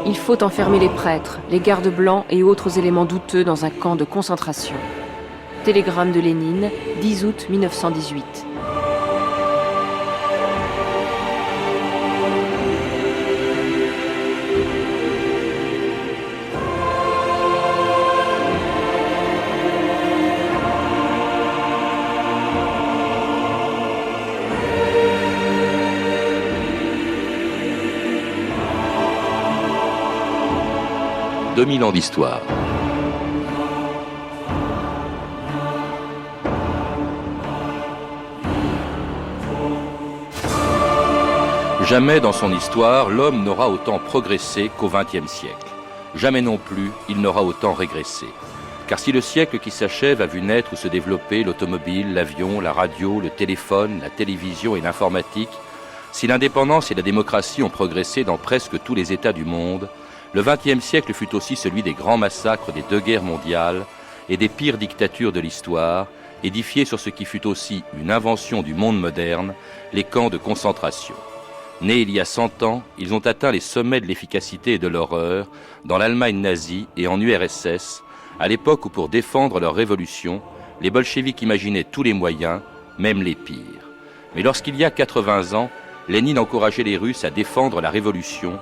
Il faut enfermer les prêtres, les gardes blancs et autres éléments douteux dans un camp de concentration. Télégramme de Lénine, 10 août 1918. « 2000 ans d'histoire. Jamais dans son histoire, l'homme n'aura autant progressé qu'au XXe siècle. Jamais non plus, il n'aura autant régressé. Car si le siècle qui s'achève a vu naître ou se développer l'automobile, l'avion, la radio, le téléphone, la télévision et l'informatique, si l'indépendance et la démocratie ont progressé dans presque tous les États du monde, le XXe siècle fut aussi celui des grands massacres des 2 guerres mondiales et des pires dictatures de l'histoire, édifiés sur ce qui fut aussi une invention du monde moderne, les camps de concentration. Nés il y a 100 ans, ils ont atteint les sommets de l'efficacité et de l'horreur dans l'Allemagne nazie et en URSS, à l'époque où pour défendre leur révolution, les bolcheviks imaginaient tous les moyens, même les pires. Mais lorsqu'il y a 80 ans, Lénine encourageait les Russes à défendre la révolution.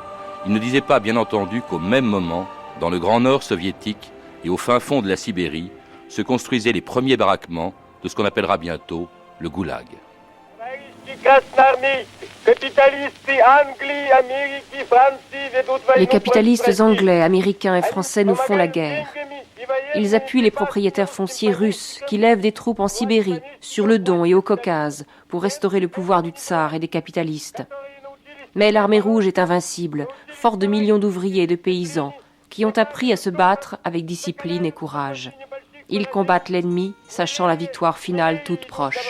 Il ne disait pas, bien entendu, qu'au même moment, dans le Grand Nord soviétique et au fin fond de la Sibérie, se construisaient les premiers baraquements de ce qu'on appellera bientôt le goulag. Les capitalistes anglais, américains et français nous font la guerre. Ils appuient les propriétaires fonciers russes qui lèvent des troupes en Sibérie, sur le Don et au Caucase, pour restaurer le pouvoir du tsar et des capitalistes. Mais l'armée rouge est invincible, forte de millions d'ouvriers et de paysans, qui ont appris à se battre avec discipline et courage. Ils combattent l'ennemi, sachant la victoire finale toute proche.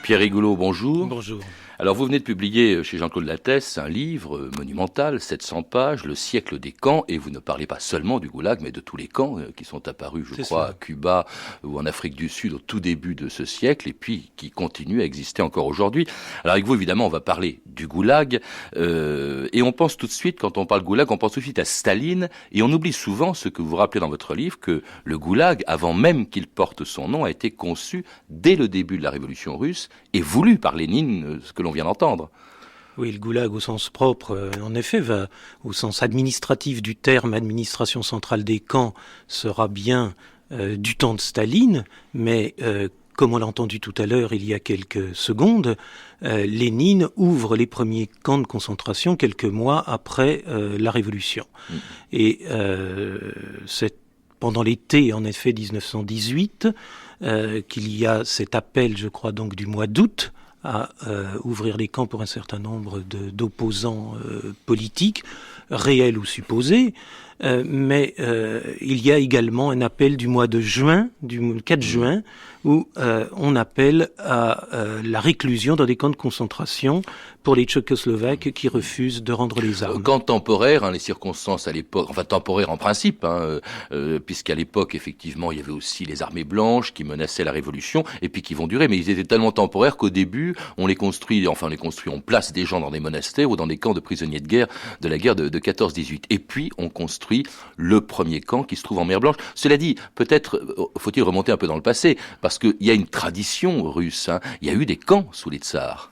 Pierre Rigolo, bonjour. Bonjour. Alors vous venez de publier chez Jean-Claude Lattès un livre monumental, 700 pages, Le siècle des camps, et vous ne parlez pas seulement du goulag, mais de tous les camps qui sont apparus, je crois, à Cuba ou en Afrique du Sud au tout début de ce siècle, et puis qui continuent à exister encore aujourd'hui. Alors avec vous, évidemment, on va parler du goulag, et on pense tout de suite, quand on parle goulag, on pense tout de suite à Staline, et on oublie souvent ce que vous rappelez dans votre livre, que le goulag, avant même qu'il porte son nom, a été conçu dès le début de la Révolution russe, et voulu par Lénine, ce que l'on vient d'entendre. Oui, le goulag au sens propre, en effet, va au sens administratif du terme, administration centrale des camps, sera bien du temps de Staline, mais comme on l'a entendu tout à l'heure, il y a quelques secondes, Lénine ouvre les premiers camps de concentration quelques mois après la Révolution. Et c'est pendant l'été, en effet, 1918, qu'il y a cet appel, je crois, donc du mois d'août, à ouvrir les camps pour un certain nombre d'opposants politiques, réels ou supposés, mais il y a également un appel du mois de juin, du 4 juin, où on appelle à la réclusion dans des camps de concentration pour les Tchécoslovaques qui refusent de rendre les armes. Camp temporaire, les circonstances à l'époque, enfin temporaire en principe, puisqu'à l'époque, effectivement, il y avait aussi les armées blanches qui menaçaient la révolution, et puis qui vont durer, mais ils étaient tellement temporaires qu'au début, on place des gens dans des monastères ou dans des camps de prisonniers de guerre de la guerre de 14-18. Et puis, on construit le premier camp qui se trouve en mer Blanche. Cela dit, peut-être faut-il remonter un peu dans le passé, parce qu'il y a une tradition russe, il y a eu des camps sous les tsars.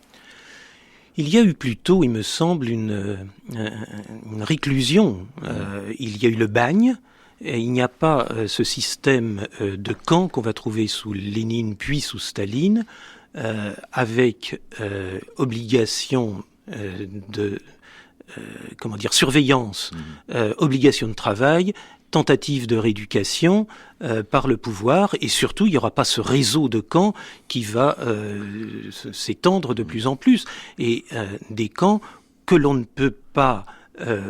Il y a eu plutôt, il me semble, une réclusion. Il y a eu le bagne. Et il n'y a pas ce système de camp qu'on va trouver sous Lénine puis sous Staline, avec obligation de surveillance, obligation de travail, tentative de rééducation par le pouvoir, et surtout il n'y aura pas ce réseau de camps qui va s'étendre de plus en plus, et des camps que l'on ne peut pas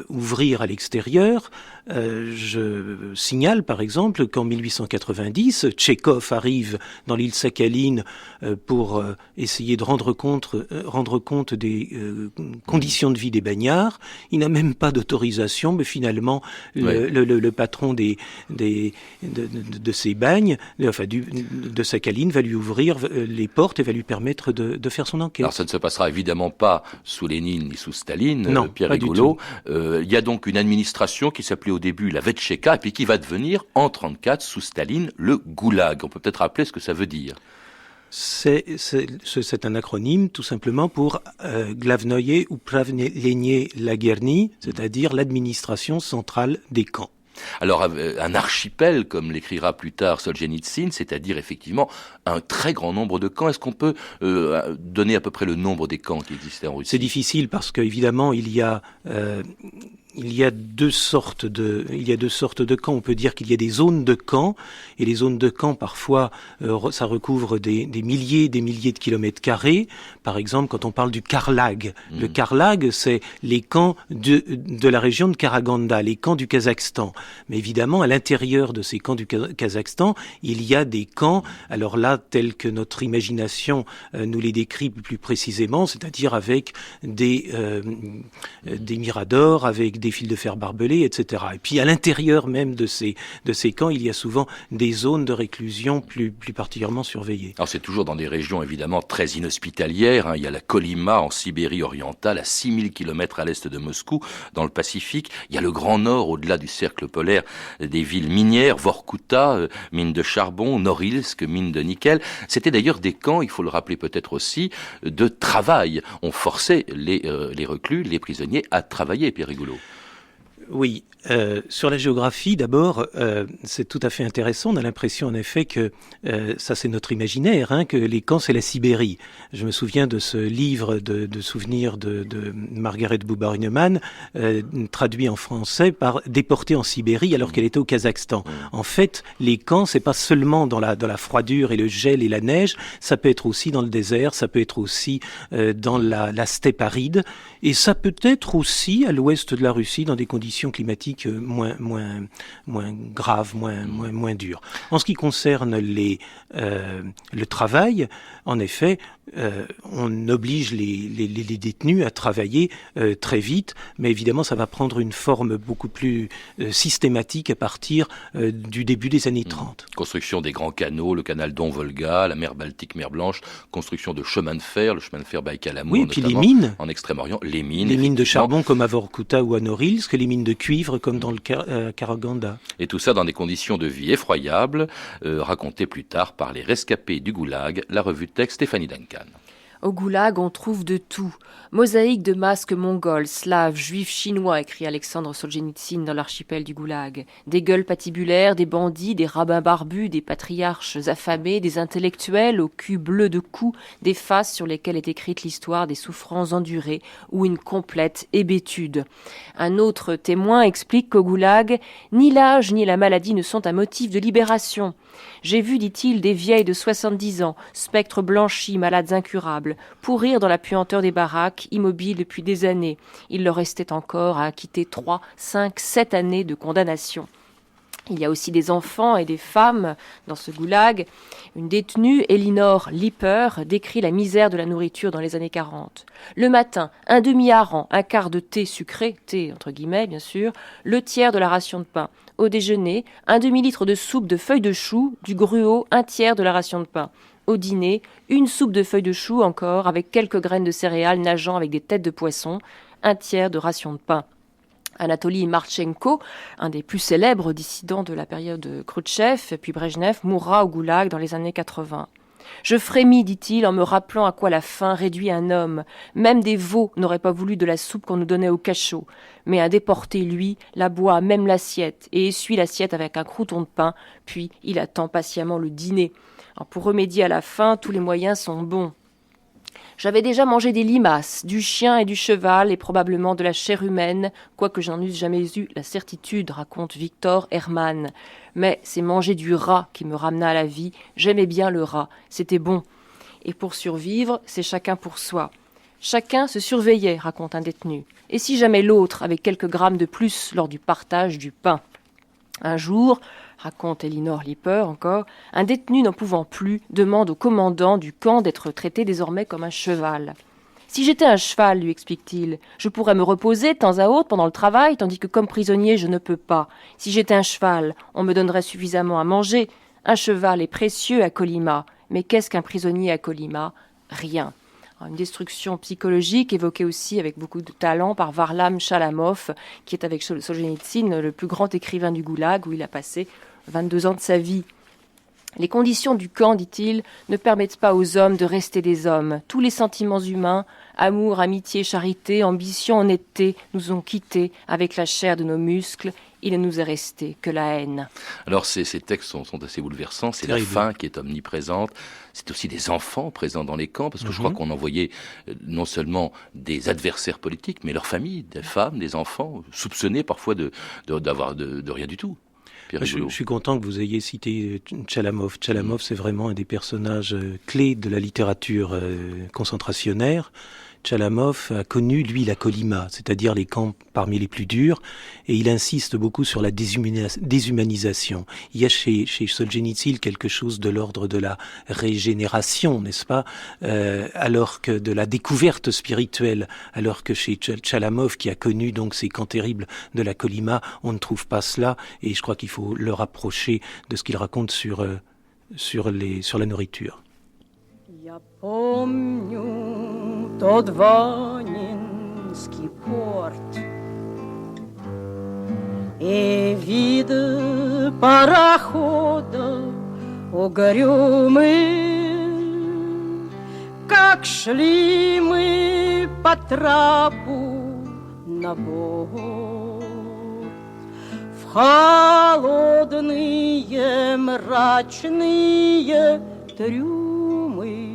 ouvrir à l'extérieur Je signale par exemple qu'en 1890, Tchekhov arrive dans l'île Sakhaline pour essayer de rendre compte des conditions de vie des bagnards. Il n'a même pas d'autorisation, mais finalement le patron de ces bagnes, de Sakhaline, va lui ouvrir les portes et va lui permettre de faire son enquête. Alors ça ne se passera évidemment pas sous Lénine ni sous Staline, non, Pierre Rigolo. Il y a donc une administration qui s'appelait au début la Vetcheka et puis qui va devenir en 1934 sous Staline le Goulag. On peut peut-être rappeler ce que ça veut dire. C'est un acronyme tout simplement pour Glavnoye Upravlenie Laguerny, c'est-à-dire l'administration centrale des camps. Alors, un archipel, comme l'écrira plus tard Solzhenitsyn, c'est-à-dire effectivement un très grand nombre de camps. Est-ce qu'on peut donner à peu près le nombre des camps qui existaient en Russie ? C'est difficile parce qu'évidemment, il y a deux sortes de camps. On peut dire qu'il y a des zones de camps, et les zones de camps, parfois, ça recouvre des milliers de kilomètres carrés. Par exemple, quand on parle du Karlag. Le Karlag, c'est les camps de la région de Karaganda, les camps du Kazakhstan. Mais évidemment, à l'intérieur de ces camps du Kazakhstan, il y a des camps, alors là, tels que notre imagination nous les décrit plus précisément, c'est-à-dire avec des miradors, avec des fils de fer barbelés, etc. Et puis à l'intérieur même de ces camps, il y a souvent des zones de réclusion plus particulièrement surveillées. Alors c'est toujours dans des régions évidemment très inhospitalières. Il y a la Kolyma en Sibérie orientale, à 6000 km à l'est de Moscou, dans le Pacifique. Il y a le Grand Nord, au-delà du cercle polaire, des villes minières, Vorkuta, mine de charbon, Norilsk, mine de nickel. C'était d'ailleurs des camps, il faut le rappeler peut-être aussi, de travail. On forçait les reclus, les prisonniers à travailler, Pierre Rigolo. Oui, sur la géographie, d'abord, c'est tout à fait intéressant. On a l'impression, en effet, que ça, c'est notre imaginaire, que les camps, c'est la Sibérie. Je me souviens de ce livre de souvenirs de Margaret Buber-Heinemann, traduit en français par « Déportée en Sibérie » alors qu'elle était au Kazakhstan. En fait, les camps, c'est pas seulement dans la froidure et le gel et la neige, ça peut être aussi dans le désert, ça peut être aussi dans la steppe aride, et ça peut être aussi à l'ouest de la Russie, dans des conditions climatiques moins graves, moins dures. En ce qui concerne le travail, en effet, on oblige les détenus à travailler très vite, mais évidemment ça va prendre une forme beaucoup plus systématique à partir du début des années 30. Construction des grands canaux, le canal Don-Volga, la mer Baltique, mer Blanche, construction de chemins de fer, le chemin de fer Baïkal-Amour, oui, et puis les mines, en Extrême-Orient, les mines de charbon comme à Vorkuta ou à Norilsk, les mines de cuivre comme dans le Karaganda. Et tout ça dans des conditions de vie effroyables, racontées plus tard par les rescapés du Goulag, la revue de texte Stéphanie Duncan. Au Goulag, on trouve de tout. Mosaïque de masques mongols, slaves, juifs, chinois, écrit Alexandre Solzhenitsyn dans l'archipel du Goulag. Des gueules patibulaires, des bandits, des rabbins barbus, des patriarches affamés, des intellectuels au cul bleu de coups, des faces sur lesquelles est écrite l'histoire des souffrances endurées ou une complète hébétude. Un autre témoin explique qu'au Goulag, ni l'âge ni la maladie ne sont un motif de libération. J'ai vu, dit-il, des vieilles de 70 ans, spectres blanchis, malades incurables, pourrir dans la puanteur des baraques, immobiles depuis des années. Il leur restait encore à acquitter 3, 5, 7 années de condamnation. Il y a aussi des enfants et des femmes dans ce goulag. Une détenue, Elinor Lipper, décrit la misère de la nourriture dans les années 40. Le matin, un demi-hareng, un quart de thé sucré, thé entre guillemets bien sûr, le tiers de la ration de pain. Au déjeuner, un demi-litre de soupe de feuilles de chou, du gruau, un tiers de la ration de pain. Au dîner, une soupe de feuilles de chou encore, avec quelques graines de céréales nageant avec des têtes de poisson, un tiers de ration de pain. Anatoly Marchenko, un des plus célèbres dissidents de la période Khrouchtchev puis Brejnev, mourra au goulag dans les années 80. Je frémis, dit-il, en me rappelant à quoi la faim réduit un homme. Même des veaux n'auraient pas voulu de la soupe qu'on nous donnait au cachot. Mais un déporté, lui, la boit, même l'assiette, et essuie l'assiette avec un crouton de pain, puis il attend patiemment le dîner. Alors, pour remédier à la faim, tous les moyens sont bons. J'avais déjà mangé des limaces, du chien et du cheval, et probablement de la chair humaine, quoique je n'en eusse jamais eu la certitude, raconte Victor Hermann. Mais c'est manger du rat qui me ramena à la vie. J'aimais bien le rat, c'était bon. Et pour survivre, c'est chacun pour soi. Chacun se surveillait, raconte un détenu. Et si jamais l'autre avait quelques grammes de plus lors du partage du pain. Un jour, raconte Elinor Lipper encore, un détenu n'en pouvant plus demande au commandant du camp d'être traité désormais comme un cheval. Si j'étais un cheval, lui explique-t-il, je pourrais me reposer de temps à autre pendant le travail, tandis que comme prisonnier, je ne peux pas. Si j'étais un cheval, on me donnerait suffisamment à manger. Un cheval est précieux à Kolyma. Mais qu'est-ce qu'un prisonnier à Kolyma ? Rien. Une destruction psychologique évoquée aussi avec beaucoup de talent par Varlam Chalamov, qui est avec Solzhenitsyn le plus grand écrivain du Goulag, où il a passé 22 ans de sa vie. Les conditions du camp, dit-il, ne permettent pas aux hommes de rester des hommes. Tous les sentiments humains, amour, amitié, charité, ambition, honnêteté, nous ont quittés avec la chair de nos muscles. Il ne nous est resté que la haine. Alors ces textes sont assez bouleversants. C'est la faim qui est omniprésente. C'est aussi des enfants présents dans les camps, parce que je crois qu'on envoyait non seulement des adversaires politiques, mais leurs familles, des femmes, des enfants, soupçonnés parfois de rien du tout. Je suis content que vous ayez cité Chalamov. Chalamov, c'est vraiment un des personnages clés de la littérature concentrationnaire. Chalamov a connu, lui, la Kolyma, c'est-à-dire les camps parmi les plus durs, et il insiste beaucoup sur la déshumanisation. Il y a chez Solzhenitsyn quelque chose de l'ordre de la régénération, n'est-ce pas, alors que de la découverte spirituelle, alors que chez Chalamov, qui a connu donc ces camps terribles de la Kolyma, on ne trouve pas cela, et je crois qu'il faut le rapprocher de ce qu'il raconte sur la nourriture. Я помню тот Ванинский порт и вид парохода угрюмый, как шли мы по трапу на борт в холодные мрачные трюмы.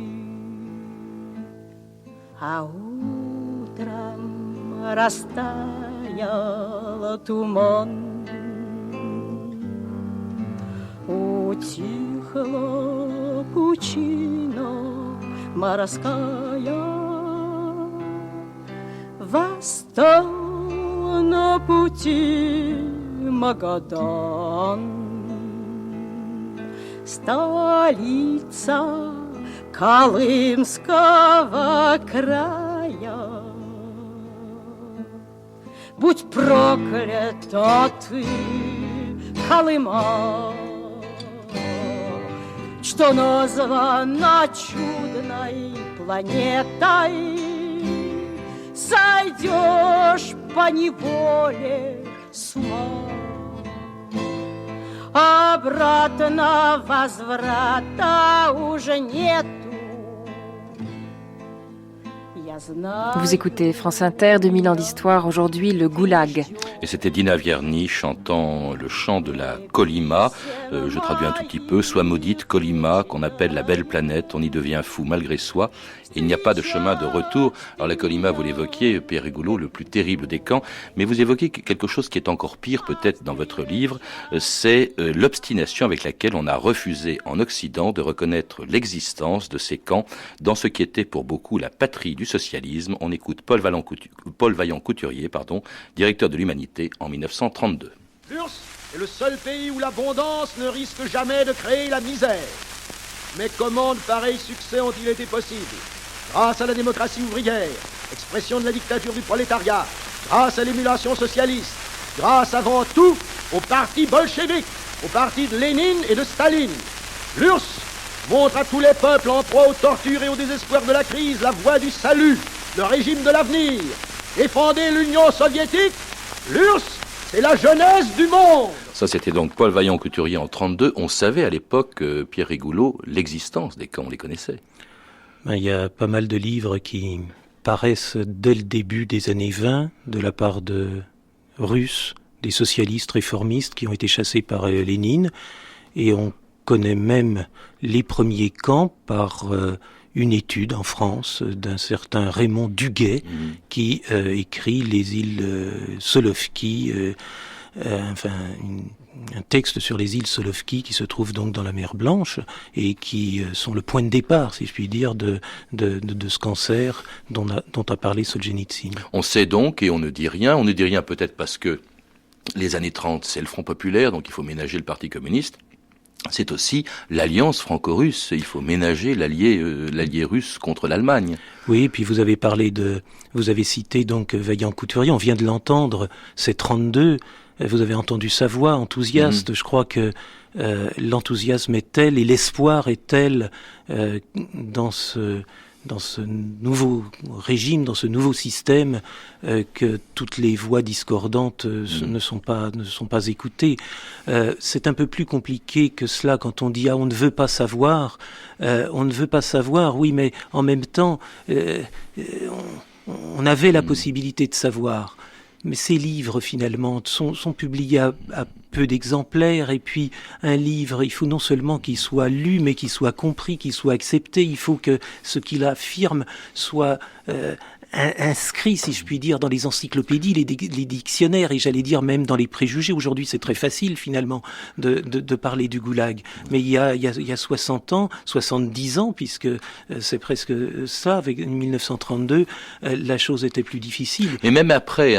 А утром растаял туман, утихла пучина морская, восстал на пути Магадан, столица Колымского края. Будь проклята ты, Колыма, что названа чудной планетой. Сойдешь поневоле с ума, обратно возврата уже нету. Vous écoutez France Inter, 2000 ans d'histoire, aujourd'hui le Goulag. Et c'était Dina Vierny chantant le chant de la Kolyma, je traduis un tout petit peu, soit maudite Kolyma, qu'on appelle la belle planète, on y devient fou malgré soi, et il n'y a pas de chemin de retour. Alors la Kolyma, vous l'évoquiez, Pierre Rigolo, le plus terrible des camps, mais vous évoquez quelque chose qui est encore pire peut-être dans votre livre, c'est l'obstination avec laquelle on a refusé en Occident de reconnaître l'existence de ces camps dans ce qui était pour beaucoup la patrie du socialisme. On écoute Paul Vaillant-Couturier, directeur de l'Humanité en 1932. L'URSS est le seul pays où l'abondance ne risque jamais de créer la misère. Mais comment de pareils succès ont-ils été possibles? Grâce à la démocratie ouvrière, expression de la dictature du prolétariat, grâce à l'émulation socialiste, grâce avant tout au parti bolchevique, au parti de Lénine et de Staline. L'URSS montre à tous les peuples en proie aux tortures et au désespoir de la crise la voie du salut, le régime de l'avenir. Et fonder l'Union soviétique, l'URSS, c'est la jeunesse du monde. Ça, c'était donc Paul Vaillant-Couturier en 1932. On savait à l'époque, Pierre Rigolo, l'existence des camps, on les connaissait. Il y a pas mal de livres qui paraissent dès le début des années 20, de la part de Russes, des socialistes réformistes qui ont été chassés par Lénine, et on connaît même les premiers camps par une étude en France d'un certain Raymond Duguay qui écrit Les îles Solovki, une texte sur les îles Solovki qui se trouvent donc dans la mer Blanche et qui sont le point de départ, si je puis dire, de ce cancer dont a parlé Solzhenitsyn. On sait donc, et on ne dit rien peut-être parce que les années 30, c'est le Front populaire, donc il faut ménager le Parti communiste. C'est aussi l'alliance franco-russe. Il faut ménager l'allié russe contre l'Allemagne. Oui, puis vous avez cité donc Vaillant Couturier, on vient de l'entendre, c'est 32. Vous avez entendu sa voix enthousiaste. Je crois que l'enthousiasme est tel et l'espoir est tel dans ce nouveau régime, dans ce nouveau système, que toutes les voix discordantes ne sont pas écoutées. C'est un peu plus compliqué que cela quand on dit on ne veut pas savoir. On ne veut pas savoir, oui, mais en même temps, on avait la possibilité de savoir. Mais ces livres, finalement, sont publiés à peu d'exemplaires. Et puis, un livre, il faut non seulement qu'il soit lu, mais qu'il soit compris, qu'il soit accepté. Il faut que ce qu'il affirme soit inscrit, si je puis dire, dans les encyclopédies, les dictionnaires, et j'allais dire même dans les préjugés. Aujourd'hui, c'est très facile, finalement, de parler du goulag. Mais il y a 60 ans, 70 ans, puisque c'est presque ça, avec 1932, la chose était plus difficile. Et même après,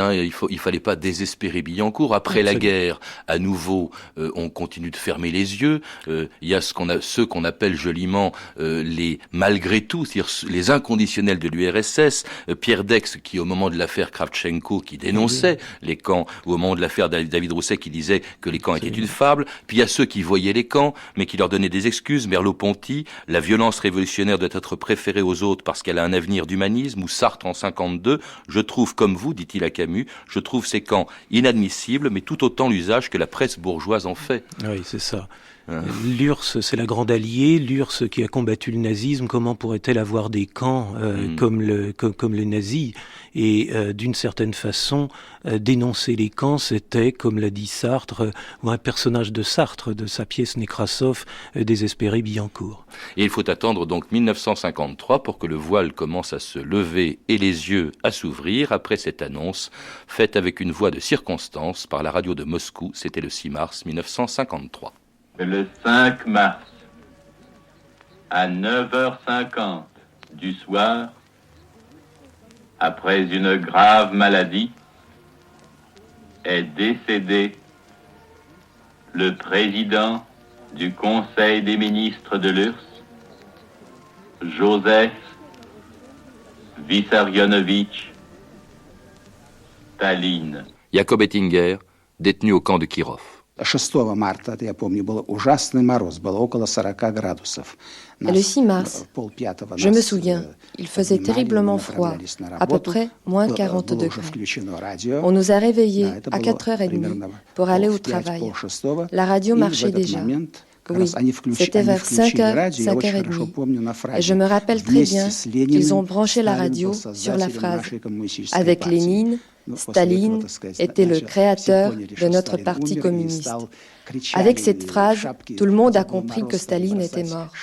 il fallait pas désespérer Billancourt. Après la guerre, à nouveau, on continue de fermer les yeux. Il y a ceux qu'on appelle joliment les malgré tout, c'est-à-dire les inconditionnels de l'URSS. Pierre Dex, qui au moment de l'affaire Kravchenko, qui dénonçait les camps, ou au moment de l'affaire David Rousset, qui disait que les camps étaient une fable. Puis il y a ceux qui voyaient les camps, mais qui leur donnaient des excuses. Merleau-Ponty, la violence révolutionnaire doit être préférée aux autres parce qu'elle a un avenir d'humanisme. Ou Sartre en 52, je trouve comme vous, dit-il à Camus, je trouve ces camps inadmissibles, mais tout autant l'usage que la presse bourgeoise en fait. Oui, c'est ça. L'URSS, c'est la grande alliée. L'URSS qui a combattu le nazisme, comment pourrait-elle avoir des camps comme le nazi? Et d'une certaine façon, dénoncer les camps, c'était, comme l'a dit Sartre, ou un personnage de Sartre, de sa pièce Nekrasov, désespérer Billancourt. Et il faut attendre donc 1953 pour que le voile commence à se lever et les yeux à s'ouvrir après cette annonce faite avec une voix de circonstance par la radio de Moscou. C'était le 6 mars 1953. Le 5 mars, à 9h50 du soir, après une grave maladie, est décédé le président du Conseil des ministres de l'URSS, Joseph Vissarionovitch Staline. Jacob Ettinger, détenu au camp de Kirov. 6 марта, я помню, был ужасный мороз, было около 40 градусов. Le 6 mars, je me souviens, il faisait terriblement froid, à peu près moins 40 degrés. On nous a réveillés à 4h30 pour aller au travail. La radio marchait déjà. Oui, c'était vers 5h, 5h30. Et je me rappelle très bien qu'ils ont branché la radio sur la phrase « Avec Lénine, Staline était le créateur de notre parti communiste ». Avec cette phrase, tout le monde a compris que Staline était mort.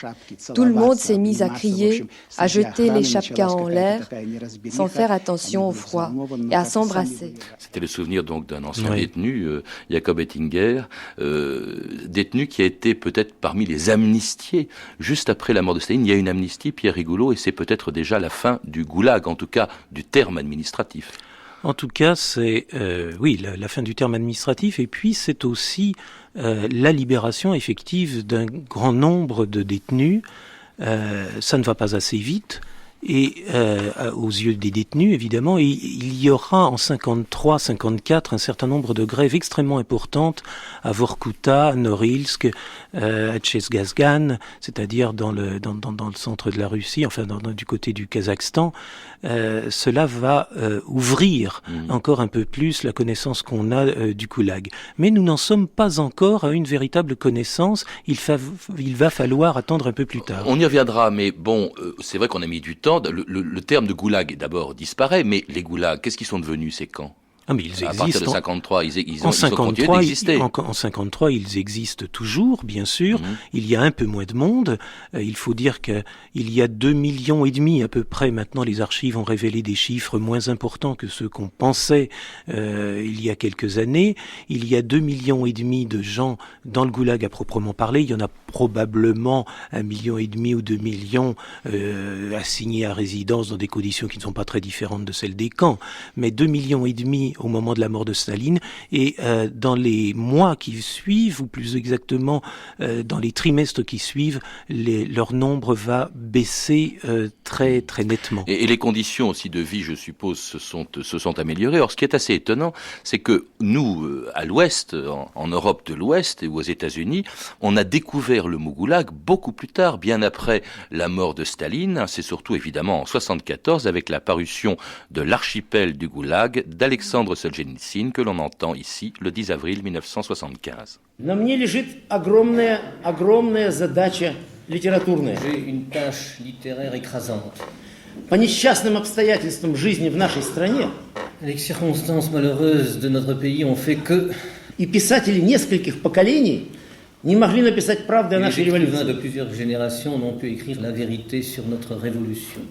Tout le monde s'est mis à crier, à jeter les chapkas en l'air, sans faire attention au froid, et à s'embrasser. C'était le souvenir donc d'un ancien détenu, Jacob Ettinger, détenu qui a été peut-être parmi les amnistiés. Juste après la mort de Staline, il y a une amnistie, Pierre Rigoulot, et c'est peut-être déjà la fin du goulag, en tout cas du terme administratif. En tout cas, c'est la fin du terme administratif, et puis c'est aussi la libération effective d'un grand nombre de détenus. Ça ne va pas assez vite, et aux yeux des détenus, évidemment, et il y aura en 53, 54 un certain nombre de grèves extrêmement importantes à Vorkuta, à Norilsk, à Tchezgazgan, c'est-à-dire dans le centre de la Russie, enfin du côté du Kazakhstan. Cela va ouvrir encore un peu plus la connaissance qu'on a du goulag. Mais nous n'en sommes pas encore à une véritable connaissance. Il va falloir attendre un peu plus tard. On y reviendra, mais bon, c'est vrai qu'on a mis du temps. Le terme de goulag, d'abord, disparaît, mais les goulags, qu'est-ce qu'ils sont devenus, ces camps ? Ah, mais ils existent. À partir de 53, ils ont continué d'exister. En 53, ils existent toujours, bien sûr. Il y a un peu moins de monde. Il faut dire qu'il y a 2,5 millions à peu près. Maintenant, les archives ont révélé des chiffres moins importants que ceux qu'on pensait il y a quelques années. Il y a 2,5 millions de gens dans le goulag à proprement parler. Il y en a probablement 1,5 million ou 2 millions assignés à résidence dans des conditions qui ne sont pas très différentes de celles des camps. Mais 2,5 millions au moment de la mort de Staline, et dans les mois qui suivent, ou plus exactement dans les trimestres qui suivent, leur nombre va baisser très très nettement. Et les conditions aussi de vie, je suppose, se sont améliorées. Or, ce qui est assez étonnant, c'est que nous, à l'Ouest, en Europe de l'Ouest et aux États-Unis, on a découvert le mot goulag beaucoup plus tard, bien après la mort de Staline. C'est surtout évidemment en 1974 avec la parution de l'Archipel du goulag d'Alexandre Solzhenitsyn que l'on entend ici le 10 avril 1975. На мне лежит огромная задача литературная. J'ai une tâche littéraire écrasante. По несчастным обстоятельствам жизни в нашей стране. Les circonstances malheureuses de notre pays ont fait que... И писатели нескольких поколений не могли написать правду о нашей революции. Les écrivains de plusieurs générations n'ont pu écrire la vérité sur notre révolution.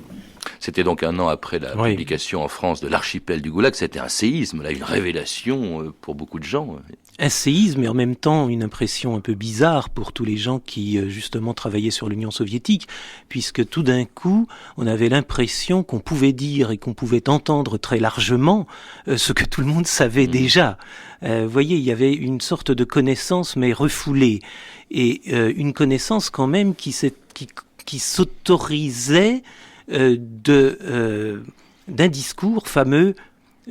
C'était donc un an après la publication en France de l'Archipel du goulag. C'était un séisme, là, une révélation pour beaucoup de gens. Un séisme et en même temps une impression un peu bizarre pour tous les gens qui justement travaillaient sur l'Union soviétique, puisque tout d'un coup on avait l'impression qu'on pouvait dire et qu'on pouvait entendre très largement ce que tout le monde savait déjà. Vous voyez, il y avait une sorte de connaissance mais refoulée, et une connaissance quand même qui s'autorisait d'un discours fameux,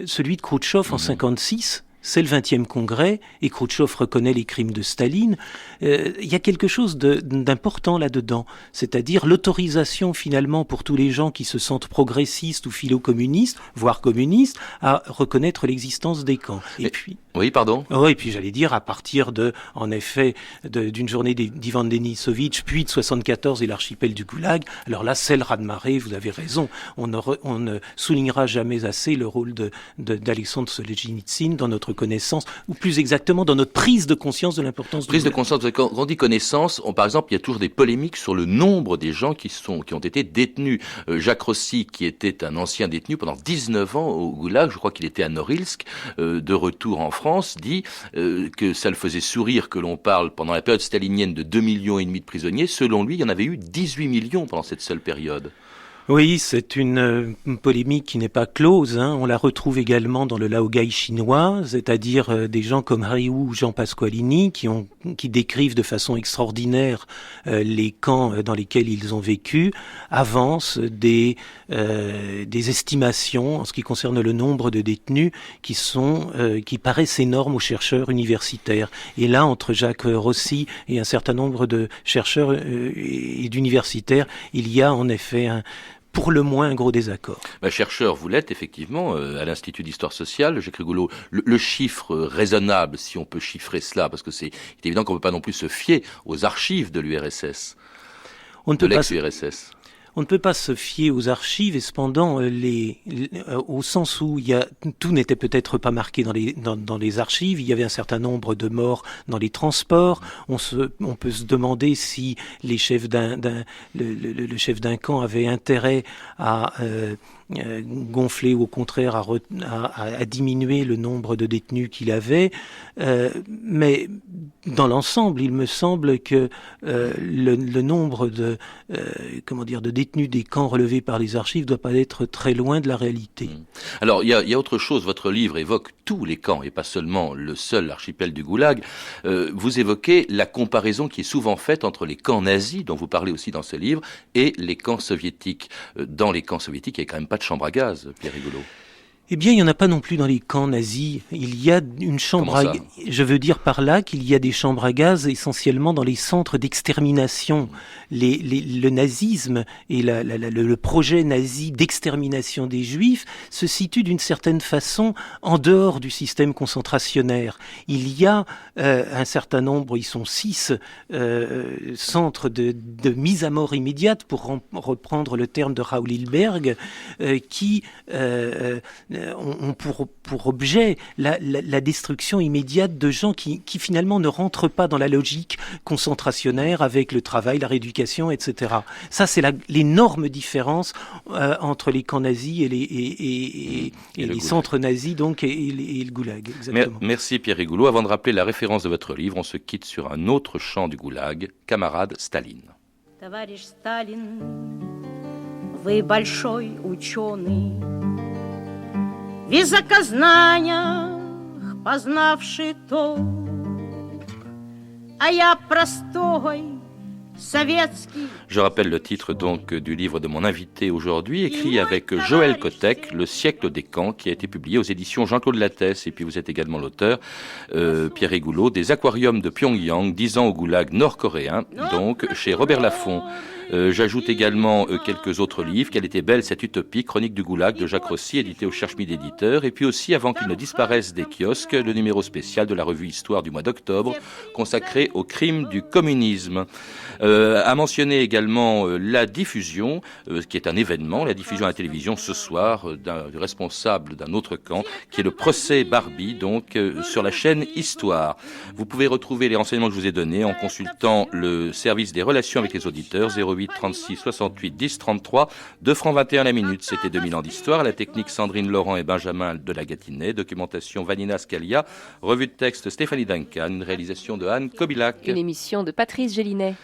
celui de Khrouchtchev en 56. C'est le 20e congrès, et Khrouchtchev reconnaît les crimes de Staline. Il y a quelque chose d'important là-dedans, c'est-à-dire l'autorisation finalement pour tous les gens qui se sentent progressistes ou philo-communistes, voire communistes, à reconnaître l'existence des camps. Et puis... Oui, pardon. Oui, et puis j'allais dire, à partir en effet, d'une journée d'Ivan Denisovitch, puis de 74 et l'archipel du goulag, alors là, c'est le raz-de-marée, vous avez raison. On ne soulignera jamais assez le rôle d'Alexandre Solzhenitsyn dans notre connaissance, ou plus exactement dans notre prise de conscience de l'importance du goulag. Prise de conscience, quand on dit connaissance, par exemple, il y a toujours des polémiques sur le nombre des gens qui ont été détenus. Jacques Rossi, qui était un ancien détenu pendant 19 ans au goulag, je crois qu'il était à Norilsk, de retour en France, dit que ça le faisait sourire que l'on parle pendant la période stalinienne de 2,5 millions de prisonniers. Selon lui, il y en avait eu 18 millions pendant cette seule période. Oui, c'est une polémique qui n'est pas close. On la retrouve également dans le laogai chinois, c'est-à-dire des gens comme Ryu ou Jean Pasqualini qui décrivent de façon extraordinaire les camps dans lesquels ils ont vécu, avancent des estimations en ce qui concerne le nombre de détenus qui paraissent énormes aux chercheurs universitaires. Et là, entre Jacques Rossi et un certain nombre de chercheurs et d'universitaires, il y a en effet pour le moins un gros désaccord. Chercheur, vous l'êtes effectivement à l'Institut d'Histoire Sociale, Jacques Rigolo. Le chiffre raisonnable, si on peut chiffrer cela, parce que c'est évident qu'on ne peut pas non plus se fier aux archives de l'URSS, de l'ex-URSS. On ne peut pas se fier aux archives, et cependant, au sens où tout n'était peut-être pas marqué dans les archives. Il y avait un certain nombre de morts dans les transports. On peut se demander si le chef d'un camp avait intérêt à gonfler ou au contraire à diminuer le nombre de détenus qu'il avait. Mais dans l'ensemble, il me semble que le nombre de détenus des camps relevés par les archives ne doit pas être très loin de la réalité. Alors, il y a autre chose. Votre livre évoque tous les camps et pas seulement le seul archipel du goulag. Vous évoquez la comparaison qui est souvent faite entre les camps nazis, dont vous parlez aussi dans ce livre, et les camps soviétiques. Dans les camps soviétiques, il n'y a quand même pas de chambre à gaz, Pierre Rigolo. Eh bien, il n'y en a pas non plus dans les camps nazis. Il y a une chambre à gaz. Je veux dire par là qu'il y a des chambres à gaz essentiellement dans les centres d'extermination. Le nazisme et le projet nazi d'extermination des Juifs se situent d'une certaine façon en dehors du système concentrationnaire. Il y a un certain nombre, ils sont 6 centres de mise à mort immédiate, pour reprendre le terme de Raoul Hilberg, qui ont pour objet la destruction immédiate de gens qui finalement ne rentrent pas dans la logique concentrationnaire avec le travail, la rééducation, etc. Ça, c'est l'énorme différence entre les camps nazis et les centres nazis, donc, et le goulag. Exactement. Merci Pierre Rigouleau. Avant de rappeler la référence de votre livre, on se quitte sur un autre chant du goulag, Camarade Staline. Товарищ Сталин, вы большой ученый, в языкознаниях познавший толк, а я простой советский. Je rappelle le titre donc du livre de mon invité aujourd'hui, écrit avec Joël Kotek, Le siècle des camps, qui a été publié aux éditions Jean-Claude Lattès. Et puis vous êtes également l'auteur, Pierre Rigouleau, des aquariums de Pyongyang, 10 ans au goulag nord-coréen, donc chez Robert Laffont. J'ajoute également quelques autres livres, Quelle était belle cette utopie, Chronique du goulag de Jacques Rossi, édité au Cherche-Midi éditeur. Et puis aussi, avant qu'il ne disparaisse des kiosques, le numéro spécial de la revue Histoire du mois d'octobre, consacré aux crimes du communisme. À mentionner également la diffusion, qui est un événement, la diffusion à la télévision ce soir du responsable d'un autre camp, qui est le procès Barbie, donc sur la chaîne Histoire. Vous pouvez retrouver les renseignements que je vous ai donnés en consultant le service des relations avec les auditeurs, 08 36 68 10 33, 2 francs 21 la minute. C'était 2000 ans d'histoire. À la technique, Sandrine Laurent et Benjamin de la Gâtinais. Documentation, Vanina Scalia. Revue de texte, Stéphanie Duncan. Une réalisation de Anne Kobilac. Une émission de Patrice Gélinet.